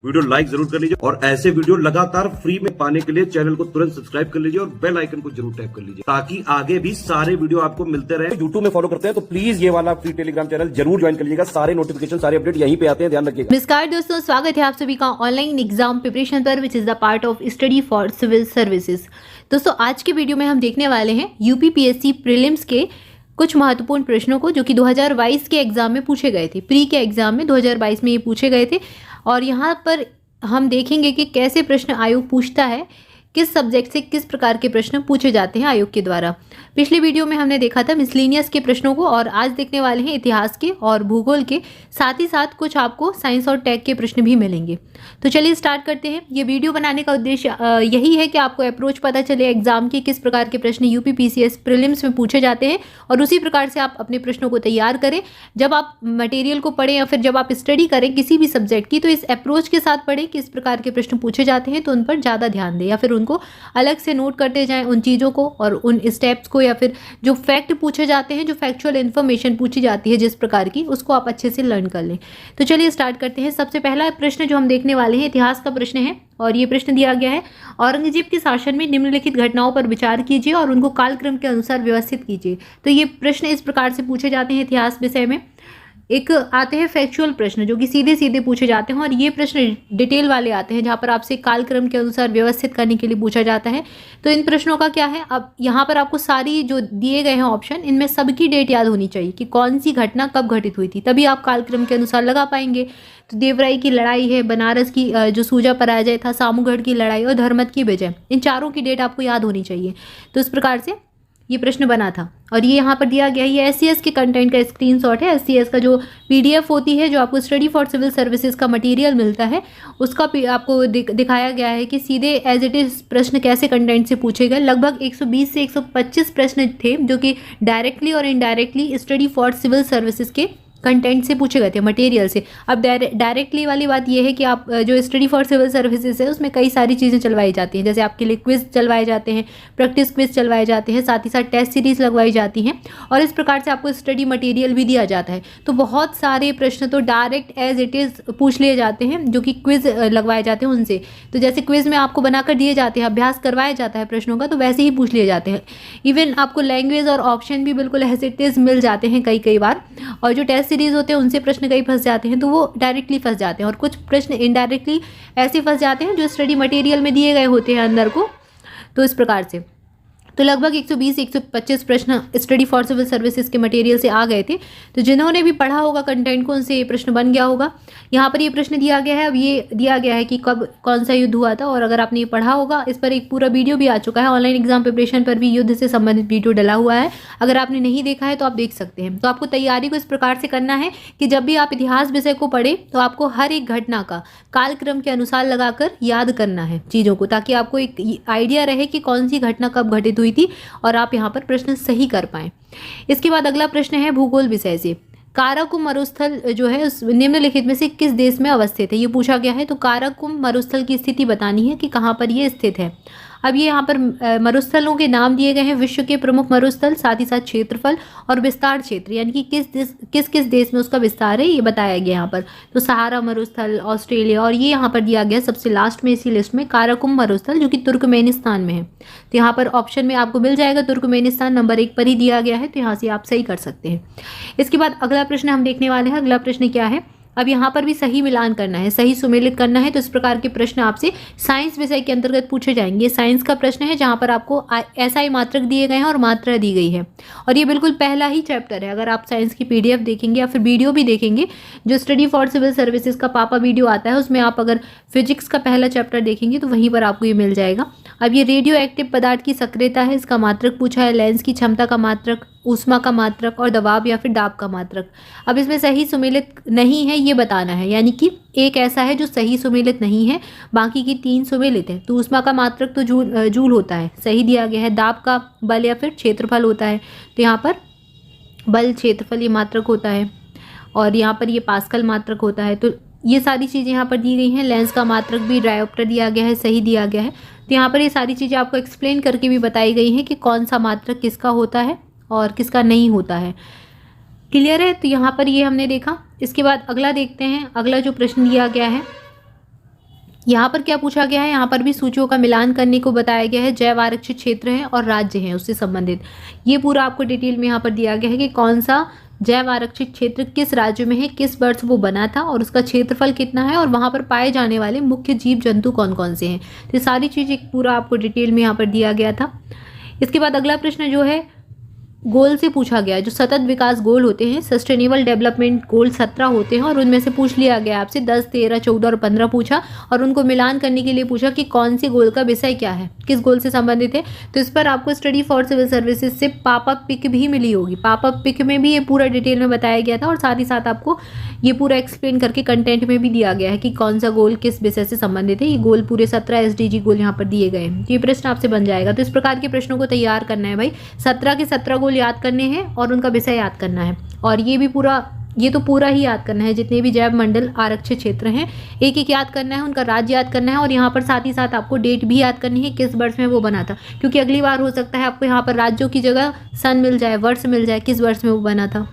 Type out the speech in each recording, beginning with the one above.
Video like जरूर कर लीजिए और ऐसे वीडियो लगातार फ्री में पाने के लिए चैनल को तुरंत सब्सक्राइब कर लीजिए और बेल आइकन को जरूर टैप कर लीजिए ताकि आगे भी सारे वीडियो आपको मिलते रहे। यूट्यूब में फॉलो करते हैं तो प्लीज ये वाला फ्री टेलीग्राम चैनल जरूर ज्वाइन कर लीजिएगा। सारे नोटिफिकेशन सारे अपडेट यहीं पे आते हैं, ध्यान रखिएगा। नमस्कार दोस्तों, स्वागत है आप सभी का ऑनलाइन एग्जाम प्रिपरेशन पर, which is the part of study for civil services. दोस्तों आज के वीडियो में हम देखने वाले हैं यूपीपीएससी प्रीलिम्स के कुछ महत्वपूर्ण प्रश्नों को जो कि 2022 के एग्जाम में पूछे गए थे। प्री के एग्जाम में 2022 में ये पूछे गए थे और यहाँ पर हम देखेंगे कि कैसे प्रश्न आयोग पूछता है, किस सब्जेक्ट से किस प्रकार के प्रश्न पूछे जाते हैं आयोग के द्वारा। पिछले वीडियो में हमने देखा था मिसलेनियस के प्रश्नों को और आज देखने वाले हैं इतिहास के और भूगोल के, साथ ही साथ कुछ आपको साइंस और टेक के प्रश्न भी मिलेंगे। तो चलिए स्टार्ट करते हैं। ये वीडियो बनाने का उद्देश्य यही है कि आपको अप्रोच पता चले एग्जाम के, किस प्रकार के प्रश्न यूपीपीसीएस प्रीलिम्स में पूछे जाते हैं और उसी प्रकार से आप अपने प्रश्नों को तैयार करें। जब आप मटेरियल को पढ़ें या फिर जब आप स्टडी करें किसी भी सब्जेक्ट की, तो इस अप्रोच के साथ पढ़ें कि इस प्रकार के प्रश्न पूछे जाते हैं तो उन पर ज़्यादा ध्यान दें या फिर उनको अलग से नोट करते जाएं, उन चीज़ों को और उन स्टेप्स को, या फिर जो फैक्ट पूछे जाते हैं, जो फैक्चुअल इन्फॉर्मेशन पूछी जाती है जिस प्रकार की, उसको आप अच्छे से लर्न कर लें। तो चलिए स्टार्ट करते हैं। सबसे पहला प्रश्न जो हम देखने वाले हैं इतिहास का प्रश्न है और ये प्रश्न दिया गया है, औरंगजेब के शासन में निम्नलिखित घटनाओं पर विचार कीजिए और उनको कालक्रम के अनुसार व्यवस्थित कीजिए। तो ये प्रश्न इस प्रकार से पूछे जाते हैं इतिहास विषय में। एक आते हैं फैक्चुअल प्रश्न जो कि सीधे सीधे पूछे जाते हैं और ये प्रश्न डिटेल वाले आते हैं जहाँ पर आपसे कालक्रम के अनुसार व्यवस्थित करने के लिए पूछा जाता है। तो इन प्रश्नों का क्या है, अब यहाँ पर आपको सारी जो दिए गए हैं ऑप्शन, इनमें सबकी डेट याद होनी चाहिए कि कौन सी घटना कब घटित हुई थी, तभी आप कालक्रम के अनुसार लगा पाएंगे। तो देवराई की लड़ाई है, बनारस की जो सूजा पराजय था, सामूगढ़ की लड़ाई और धर्मत की विजय, इन चारों की डेट आपको याद होनी चाहिए। तो इस प्रकार से ये प्रश्न बना था और ये यहाँ पर दिया गया है। ये एससीएस के कंटेंट का स्क्रीनशॉट है। एससीएस का जो पीडीएफ होती है, जो आपको स्टडी फॉर सिविल सर्विसेज का मटेरियल मिलता है, उसका आपको दिखाया गया है कि सीधे एज इट इज़ प्रश्न कैसे कंटेंट से पूछे गए। लगभग 120 से 125 प्रश्न थे जो कि डायरेक्टली और indirectly study for civil services के कंटेंट से पूछे गए थे, मटेरियल से। अब डायरेक्टली वाली बात यह है कि आप जो स्टडी फॉर सिविल सर्विसेज है उसमें कई सारी चीज़ें चलवाई जाती हैं, जैसे आपके लिए क्विज चलवाए जाते हैं, प्रैक्टिस क्विज चलवाए जाते हैं, साथ ही साथ टेस्ट सीरीज लगवाई जाती हैं और इस प्रकार से आपको स्टडी मटेरियल भी दिया जाता है। तो बहुत सारे प्रश्न तो डायरेक्ट एज इट इज़ पूछ लिए जाते हैं जो कि क्विज लगवाए जाते हैं उनसे। तो जैसे क्विज में आपको बनाकर दिए जाते हैं, अभ्यास करवाया जाता है प्रश्नों का, तो वैसे ही पूछ लिए जाते हैं। इवन आपको लैंग्वेज और ऑप्शन भी बिल्कुल एज इट इज़ मिल जाते हैं कई बार, और जो टेस्ट सीरीज होते हैं उनसे प्रश्न कई फंस जाते हैं तो वो डायरेक्टली फंस जाते हैं और कुछ प्रश्न इनडायरेक्टली ऐसे फंस जाते हैं जो स्टडी मटेरियल में दिए गए होते हैं अंदर को। तो इस प्रकार से तो लगभग 120 से 125 प्रश्न स्टडी फॉर सिविल सर्विसेज के मटेरियल से आ गए थे। तो जिन्होंने भी पढ़ा होगा कंटेंट को उनसे ये प्रश्न बन गया होगा। यहाँ पर ये प्रश्न दिया गया है। अब ये दिया गया है कि कब कौन सा युद्ध हुआ था, और अगर आपने ये पढ़ा होगा, इस पर एक पूरा वीडियो भी आ चुका है। ऑनलाइन एग्जाम प्रिपरेशन पर भी युद्ध से संबंधित वीडियो डला हुआ है, अगर आपने नहीं देखा है तो आप देख सकते हैं। तो आपको तैयारी को इस प्रकार से करना है कि जब भी आप इतिहास विषय को पढ़ें तो आपको हर एक घटना का कालक्रम के अनुसार लगाकर याद करना है चीज़ों को, ताकि आपको एक आइडिया रहे कि कौन सी घटना कब घटित हुई थी और आप यहाँ पर प्रश्न सही कर पाएं। इसके बाद अगला प्रश्न है भूगोल विषय से। काराकुम मरुस्थल जो है उस निम्नलिखित में से किस देश में अवस्थित है, ये पूछा गया है। तो काराकुम मरुस्थल की स्थिति बतानी है कि कहाँ पर ये स्थित है। अब ये यहाँ पर मरुस्थलों के नाम दिए गए हैं, विश्व के प्रमुख मरुस्थल, साथ ही साथ क्षेत्रफल और विस्तार क्षेत्र, यानी कि किस किस देश में उसका विस्तार है ये बताया गया यहाँ पर। तो सहारा मरुस्थल ऑस्ट्रेलिया, और ये यहाँ पर दिया गया सबसे लास्ट में इसी लिस्ट में काराकुम मरुस्थल जो कि तुर्कमेनिस्तान में है। तो यहाँ पर ऑप्शन में आपको मिल जाएगा तुर्कमेनिस्तान, नंबर 1 पर ही दिया गया है, तो यहाँ से आप सही कर सकते हैं। इसके बाद अगला प्रश्न हम देखने वाले हैं। अगला प्रश्न क्या है, अब यहाँ पर भी सही मिलान करना है, सही सुमेलित करना है। तो इस प्रकार के प्रश्न आपसे साइंस विषय के अंतर्गत पूछे जाएंगे। साइंस का प्रश्न है जहाँ पर आपको एसआई मात्रक दिए गए हैं और मात्रा दी गई है, और ये बिल्कुल पहला ही चैप्टर है। अगर आप साइंस की पीडीएफ देखेंगे या फिर वीडियो भी देखेंगे, जो स्टडी फॉर सिविल सर्विसेज का पापा वीडियो आता है, उसमें आप अगर फिजिक्स का पहला चैप्टर देखेंगे तो वहीं पर आपको ये मिल जाएगा। अब ये रेडियो एक्टिव पदार्थ की सक्रियता है, इसका मात्रक पूछा है, लेंस की क्षमता का मात्रक, ऊष्मा का मात्रक और दबाव या फिर दाब का मात्रक। अब इसमें सही सुमेलित नहीं है ये बताना है, यानी कि एक ऐसा है जो सही सुमेलित नहीं है, बाकी की 3 सुमेलित है। तो ऊष्मा का मात्रक तो जूल होता है, सही दिया गया है। दाब का बल या फिर क्षेत्रफल होता है, तो यहाँ पर बल क्षेत्रफल ये मात्रक होता है, और यहाँ पर ये पास्कल मात्रक होता है। तो ये सारी चीज़ें यहाँ पर दी गई हैं। लेंस का मात्रक भी डायोप्टर दिया गया है, सही दिया गया है। तो यहाँ पर ये सारी चीज़ें आपको एक्सप्लेन करके भी बताई गई हैं कि कौन सा मात्रक किसका होता है और किसका नहीं होता है। क्लियर है। तो यहाँ पर ये हमने देखा। इसके बाद अगला देखते हैं। अगला जो प्रश्न दिया गया है यहाँ पर क्या पूछा गया है, यहाँ पर भी सूचियों का मिलान करने को बताया गया है। जैव आरक्षित क्षेत्र है और राज्य हैं उससे संबंधित, ये पूरा आपको डिटेल में यहाँ पर दिया गया है कि कौन सा जैव आरक्षित क्षेत्र किस राज्य में है, किस वर्ष वो बना था और उसका क्षेत्रफल कितना है और वहाँ पर पाए जाने वाले मुख्य जीव जंतु कौन कौन से हैं। तो ये सारी चीज़ एक पूरा आपको डिटेल में यहाँ पर दिया गया था। इसके बाद अगला प्रश्न जो है गोल से पूछा गया है। जो सतत विकास गोल होते हैं, सस्टेनेबल डेवलपमेंट गोल 17 होते हैं और उनमें से पूछ लिया गया आपसे 10, 13, 14 और 15 पूछा और उनको मिलान करने के लिए पूछा कि कौन से गोल का विषय क्या है, किस गोल से संबंधित है। तो इस पर आपको स्टडी फॉर सिविल सर्विसेज से पापअप पिक भी मिली होगी। पापअप पिक में भी ये पूरा डिटेल में बताया गया था और साथ ही साथ आपको ये पूरा एक्सप्लेन करके कंटेंट में भी दिया गया है कि कौन सा गोल किस विषय से संबंधित है। ये गोल पूरे 17 SDG गोल यहाँ पर दिए गए हैं। ये प्रश्न आपसे बन जाएगा। तो इस प्रकार के प्रश्नों को तैयार करना है भाई, 17 के 17 गोल याद करने हैं और उनका विषय याद करना है। और ये भी पूरा, ये तो पूरा ही याद करना है, जितने भी जैव मंडल आरक्षित क्षेत्र हैं एक एक याद करना है, उनका राज्य याद करना है और यहाँ पर साथ ही साथ आपको डेट भी याद करनी है किस वर्ष में वो बना था, क्योंकि अगली बार हो सकता है आपको यहाँ पर राज्यों की जगह सन मिल जाए, वर्ष मिल जाए किस वर्ष में वो बना था।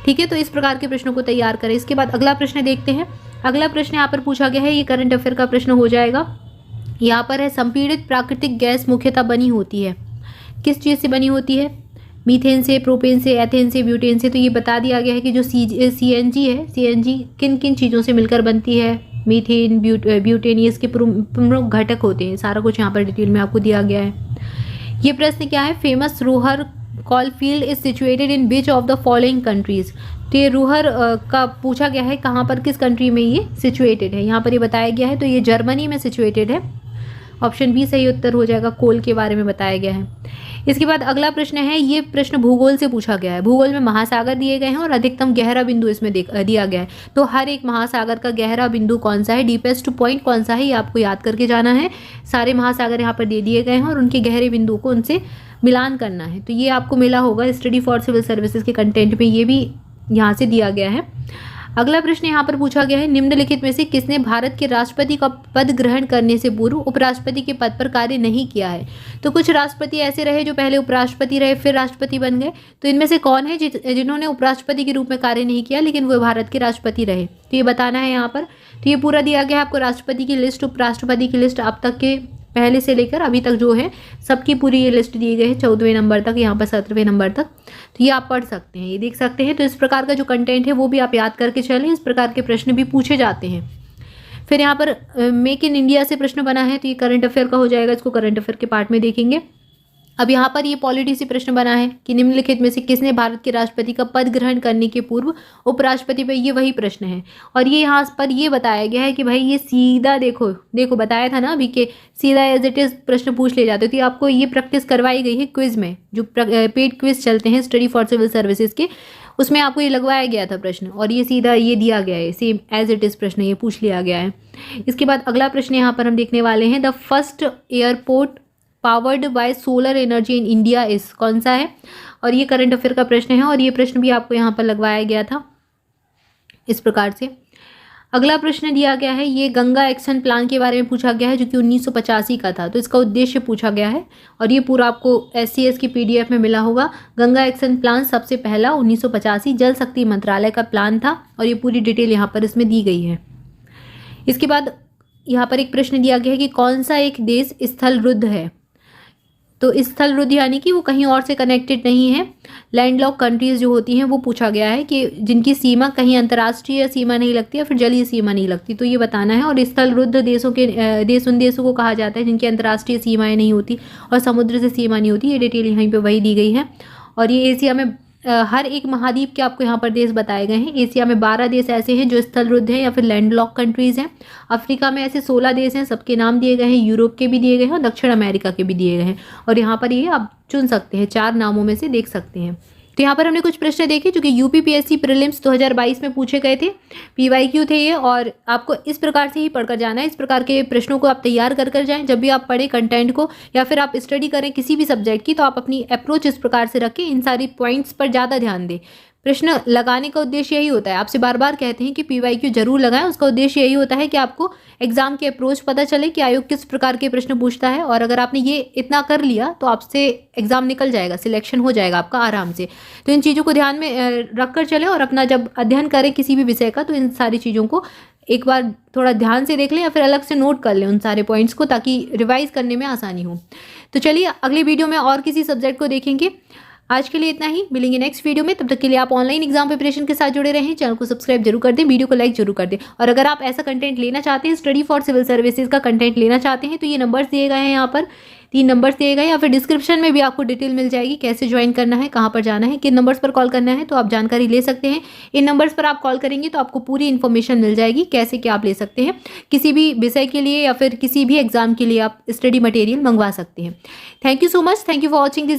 ठीक है, तो इस प्रकार के प्रश्नों को तैयार करें। इसके बाद अगला प्रश्न देखते हैं। अगला प्रश्न यहाँ पर पूछा गया है, ये करंट अफेयर का प्रश्न हो जाएगा। यहाँ पर है संपीड़ित प्राकृतिक गैस मुख्यतः बनी होती है, किस चीज़ से बनी होती है? मीथेन से, प्रोपेन से, एथेन से, ब्यूटेन से। तो ये बता दिया गया है कि जो CNG है, CNG किन किन चीज़ों से मिलकर बनती है? मीथेन, ब्यूटेन, ये इसके प्रमुख घटक होते हैं। सारा कुछ यहाँ पर डिटेल में आपको दिया गया है। ये प्रश्न क्या है, famous Ruhr coal field is situated in which of the following countries. तो ये रोहर का पूछा गया है कहाँ पर, किस कंट्री में ये सिचुएटेड है, यहाँ पर ये बताया गया है। तो ये जर्मनी में सिचुएटेड है। ऑप्शन बी सही उत्तर हो जाएगा, कोल के बारे में बताया गया है। इसके बाद अगला प्रश्न है, ये प्रश्न भूगोल से पूछा गया है। भूगोल में महासागर दिए गए हैं और अधिकतम गहरा बिंदु इसमें दिया गया है। तो हर एक महासागर का गहरा बिंदु कौन सा है, डीपेस्ट पॉइंट कौन सा है, ये आपको याद करके जाना है। सारे महासागर यहाँ पर दे दिए गए हैं और उनके गहरे बिंदु को उनसे मिलान करना है। तो ये आपको मिला होगा स्टडी फॉर सिविल सर्विसेज के कंटेंट में, ये भी यहाँ से दिया गया है। अगला प्रश्न यहाँ पर पूछा गया है, निम्नलिखित में से किसने भारत के राष्ट्रपति का पद ग्रहण करने से पूर्व उपराष्ट्रपति के पद पर कार्य नहीं किया है। तो कुछ राष्ट्रपति ऐसे रहे जो पहले उपराष्ट्रपति रहे फिर राष्ट्रपति बन गए। तो इनमें से कौन है जिन्होंने उपराष्ट्रपति के रूप में कार्य नहीं किया लेकिन वो भारत के राष्ट्रपति रहे, तो ये बताना है यहाँ पर। तो ये पूरा दिया गया है आपको, राष्ट्रपति की लिस्ट, उपराष्ट्रपति की लिस्ट, अब तक के पहले से लेकर अभी तक जो है सबकी पूरी ये लिस्ट दी गई है 14वें नंबर तक, यहाँ पर 17वें नंबर तक। तो ये आप पढ़ सकते हैं, ये देख सकते हैं। तो इस प्रकार का जो कंटेंट है वो भी आप याद करके चलें, इस प्रकार के प्रश्न भी पूछे जाते हैं। फिर यहाँ पर मेक इन इंडिया से प्रश्न बना है, तो ये करंट अफेयर का हो जाएगा, इसको करंट अफेयर के पार्ट में देखेंगे। अब यहाँ पर ये पॉलिटी से प्रश्न बना है कि निम्नलिखित में से किसने भारत के राष्ट्रपति का पद ग्रहण करने के पूर्व उपराष्ट्रपति पे, ये वही प्रश्न है। और ये यहाँ पर ये बताया गया है कि भाई ये सीधा देखो बताया था ना अभी के सीधा एज इट इज प्रश्न पूछ ले जाते। तो आपको ये प्रैक्टिस करवाई गई है क्विज में, जो पेड क्विज चलते हैं स्टडी फॉर सिविल सर्विसेज के, उसमें आपको ये लगवाया गया था प्रश्न और ये सीधा ये दिया गया है, सेम एज इट इज प्रश्न ये पूछ लिया गया है। इसके बाद अगला प्रश्न यहाँ पर हम देखने वाले हैं, the first airport powered by solar energy in India इस, कौन सा है। और ये करंट अफेयर का प्रश्न है और ये प्रश्न भी आपको यहाँ पर लगवाया गया था इस प्रकार से। अगला प्रश्न दिया गया है, ये गंगा एक्शन प्लान के बारे में पूछा गया है जो कि 1985 का था। तो इसका उद्देश्य पूछा गया है और ये पूरा आपको SCS की PDF में मिला होगा। गंगा एक्शन प्लान सबसे पहला 1985 जल शक्ति मंत्रालय का प्लान था और ये पूरी डिटेल यहाँ पर इसमें दी गई है। इसके बाद यहाँ पर एक प्रश्न दिया गया है कि कौन सा एक देश स्थल रुद्ध है। तो स्थल रुद्ध यानी कि वो कहीं और से कनेक्टेड नहीं है। लैंडलॉक कंट्रीज जो होती हैं वो पूछा गया है कि जिनकी सीमा कहीं अंतर्राष्ट्रीय सीमा नहीं लगती या फिर जलीय सीमा नहीं लगती, तो ये बताना है। और स्थल रुद्ध देशों के देश उन देशों को कहा जाता है जिनकी अंतर्राष्ट्रीय सीमाएं नहीं होती और समुद्र से सीमा नहीं होती। ये डिटेल यहीं पे वही दी गई है। और ये एशिया में हर एक महाद्वीप के आपको यहाँ पर देश बताए गए हैं। एशिया में 12 देश ऐसे हैं जो स्थल रुद्ध हैं या फिर लैंडलॉक कंट्रीज हैं। अफ्रीका में ऐसे 16 देश हैं, सबके नाम दिए गए हैं। यूरोप के भी दिए गए हैं और दक्षिण अमेरिका के भी दिए गए हैं। और यहाँ पर ये आप चुन सकते हैं, 4 नामों में से देख सकते हैं। तो यहाँ पर हमने कुछ प्रश्न देखे जो कि UPPSC प्रीलिम्स 2022 में पूछे गए थे, PYQ थे ये। और आपको इस प्रकार से ही पढ़कर जाना है, इस प्रकार के प्रश्नों को आप तैयार कर जाएं। जब भी आप पढ़ें कंटेंट को या फिर आप स्टडी करें किसी भी सब्जेक्ट की, तो आप अपनी अप्रोच इस प्रकार से रखें, इन सारी पॉइंट्स पर ज़्यादा ध्यान दें। प्रश्न लगाने का उद्देश्य यही होता है, आपसे बार बार कहते हैं कि PYQ जरूर लगाएं, उसका उद्देश्य यही होता है कि आपको एग्जाम के अप्रोच पता चले कि आयोग किस प्रकार के प्रश्न पूछता है। और अगर आपने ये इतना कर लिया तो आपसे एग्जाम निकल जाएगा, सिलेक्शन हो जाएगा आपका आराम से। तो इन चीज़ों को ध्यान में रख कर चलें और अपना जब अध्ययन करें किसी भी विषय का, तो इन सारी चीज़ों को एक बार थोड़ा ध्यान से देख लें या फिर अलग से नोट कर लें उन सारे पॉइंट्स को, ताकि रिवाइज करने में आसानी हो। तो चलिए अगले वीडियो में और किसी सब्जेक्ट को देखेंगे। आज के लिए इतना ही, मिलेंगे नेक्स्ट वीडियो में। तब तक के लिए आप ऑनलाइन एग्जाम प्रिपरेशन के साथ जुड़े रहें। चैनल को सब्सक्राइब जरूर कर दें, वीडियो को लाइक जरूर कर दें। और अगर आप ऐसा कंटेंट लेना चाहते हैं, स्टडी फॉर सिविल सर्विसेज का कंटेंट लेना चाहते हैं, तो ये नंबर्स दिए गए हैं, यहाँ पर 3 नंबर्स दिए गए, या फिर डिस्क्रिप्शन में भी आपको डिटेल मिल जाएगी कैसे ज्वाइन करना है, कहाँ पर जाना है, किन नंबर्स पर कॉल करना है, तो आप जानकारी ले सकते हैं। इन नंबर्स पर आप कॉल करेंगे तो आपको पूरी इन्फॉर्मेशन मिल जाएगी कैसे क्या आप ले सकते हैं। किसी भी विषय के लिए या फिर किसी भी एग्जाम के लिए आप स्टडी मटेरियल मंगवा सकते हैं। Thank you so much, thank you for watching this.